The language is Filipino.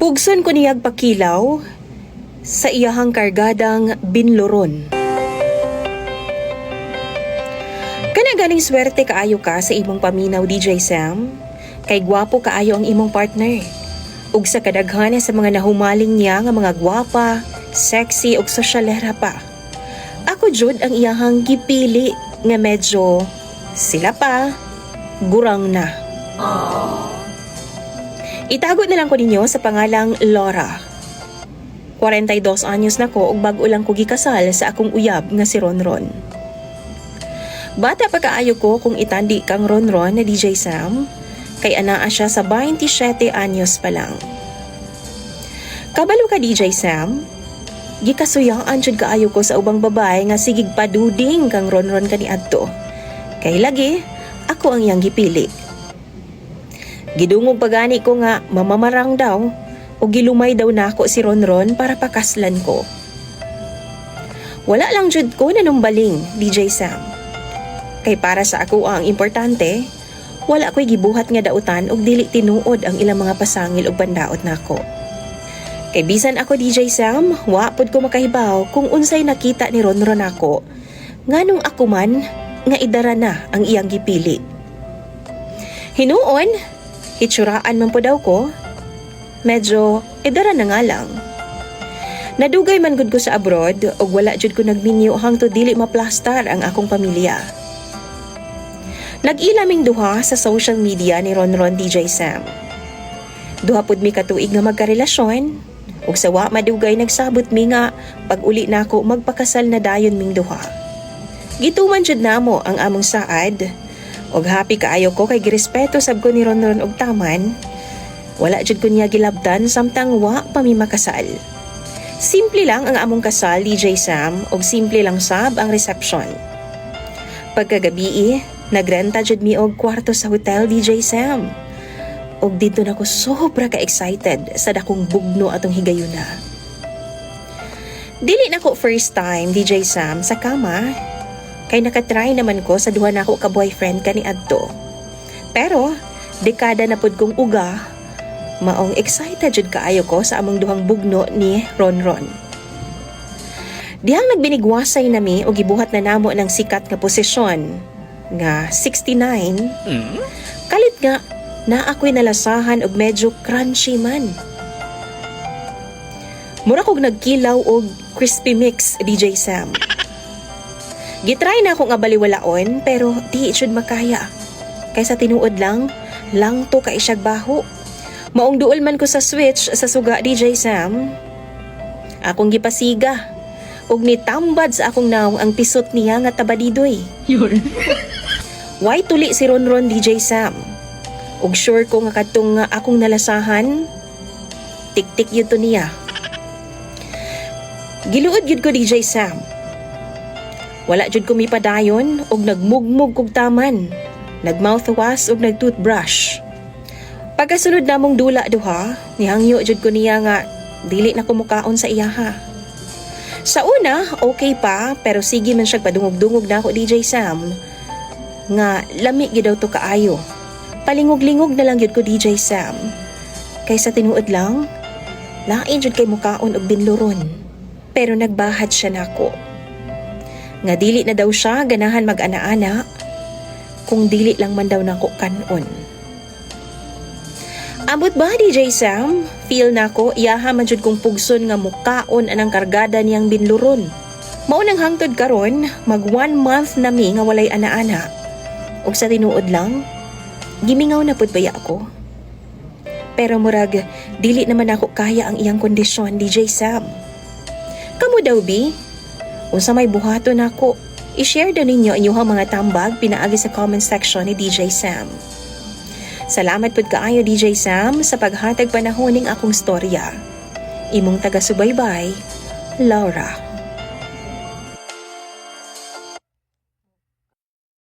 Pugson ko niyag pakilaw sa iyahang kargadang binloron. Kana ganing swerte kaayo ka sa imong paminaw, DJ Sam. Kay gwapo kaayo ang imong partner. Ug sa kadaghanan sa mga nahumaling niya nga mga gwapa, sexy ug sosyalera pa. Ako jud ang iyahang gipili nga medyo sila pa gurang na. Itago na lang ko ninyo sa pangalang Laura. 42 anyos na ko ug bag-o lang ko gikasal sa akong uyab nga si Ronron. Bata pa kaayo ko kung itandi kang Ronron na DJ Sam, kay anaa siya sa 27 anyos pa lang. Kabalo ka DJ Sam? Gikasuyaan jud kaayo ko sa ubang babae nga sigig paduding kang Ronron kaniadto. Kay lagi ako ang iyang gipili. Gidungog pagani ko nga mamamarang daw o gilumay daw nako si Ronron para pakaslan ko. Wala lang jud ko nanumbaling, DJ Sam. Kay para sa ako ang importante, wala ko'y gibuhat nga dautan og dili tinuod ang ilang mga pasangil og bandaot nako. Kay bisan ako DJ Sam, wa pud ko makahibaw kung unsay nakita ni Ronron nako nganong ako man nga idara na ang iyang gipili. Hinuon, hitsuraan man po daw ko, medyo idara na nga lang. Nadugay man gud ko sa abroad ug wala jud ko nagminyo hangtod dili maplastar ang akong pamilya. Nag-ilaming duha sa social media ni Ronron DJ Sam. Duha pud mi katuig nga magkarelasyon ug sa wa madugay nagsabot mi nga pag uli nako magpakasal na dayon ming duha. Gituman jud namo ang among saad ug happy kaayo ko kay girespeto sab ko ni Ronron og taman. Wala jud ko niya gilabdan samtang wa pa mi makasal. Simple lang ang among kasal, DJ Sam, ug simple lang sab ang reception. Pagkagabi, nagrenta jud mi og kwarto sa hotel, DJ Sam. Ug dito nako sobra ka excited sa dakong bugno atong higayuna. Dili nako first time, DJ Sam, sa kama. Kay nakatry naman ko sa duha nako ka boyfriend kaniadto. Pero dekada na pud kong uga, maong excited jud kaayo ko sa among duhang bugno ni Ronron. Dihang nagbinigwasay nami o gibuhat na namo ng sikat nga posisyon nga 69. Kalit nga na ako'y nalasahan og medyo crunchy man. Mura kog nagkilaw og crispy mix, DJ Sam. Gitry na ako nga baliwalaon pero di jud makaya. Kaysa tinuod lang to ka isyag baho. Maong duol man ko sa switch sa suga, DJ Sam. Akong gipasiga. Ug nitambad sa akong naong ang pisot niya nga tabadidoy. Why tuli si Ronron, DJ Sam? Ug sure ko nga katong akong nalasahan, tik-tik yun to niya. Giluod yun ko, DJ Sam. Wala jud ko mipadayon ug nagmugmug kog taman. Nagmouthwash ug nagtoothbrush. Pagkasunod namong dula duha, nihangyo jud ko niya nga dili na kumukaon sa iyaha. Sa una, okay pa, pero sige man siya padungog-dungog na ako, DJ Sam. Nga lami gyud daw to kaayo. Palingog-lingog na lang jud ko, DJ Sam. Kaysa tinuod lang, lain jud kay mukaon og binloron. Pero nagbahat siya nako. Nga dili na daw siya ganahan mag-ana-ana kung dili lang man daw nako kanon. Abot ba, DJ Sam? Feel nako iyaha man jud kong pugson nga mukaon anang kargada niyang binluron. Mao nang hangtod karon, mag 1 month na mi nga walay ana-ana. Ug sa tinuod lang, gimingaw na pud baya ako. Pero murag dili naman ako kaya ang iyang kondisyon, DJ Sam. Kamu daw bi? Unsa may buhaton nako, i-share daw ninyo inyong mga tambag pinaagi sa comment section ni DJ Sam. Salamat pud kaayo, DJ Sam, sa paghatag panahon ning akong storya. Imong taga-subaybay, Laura.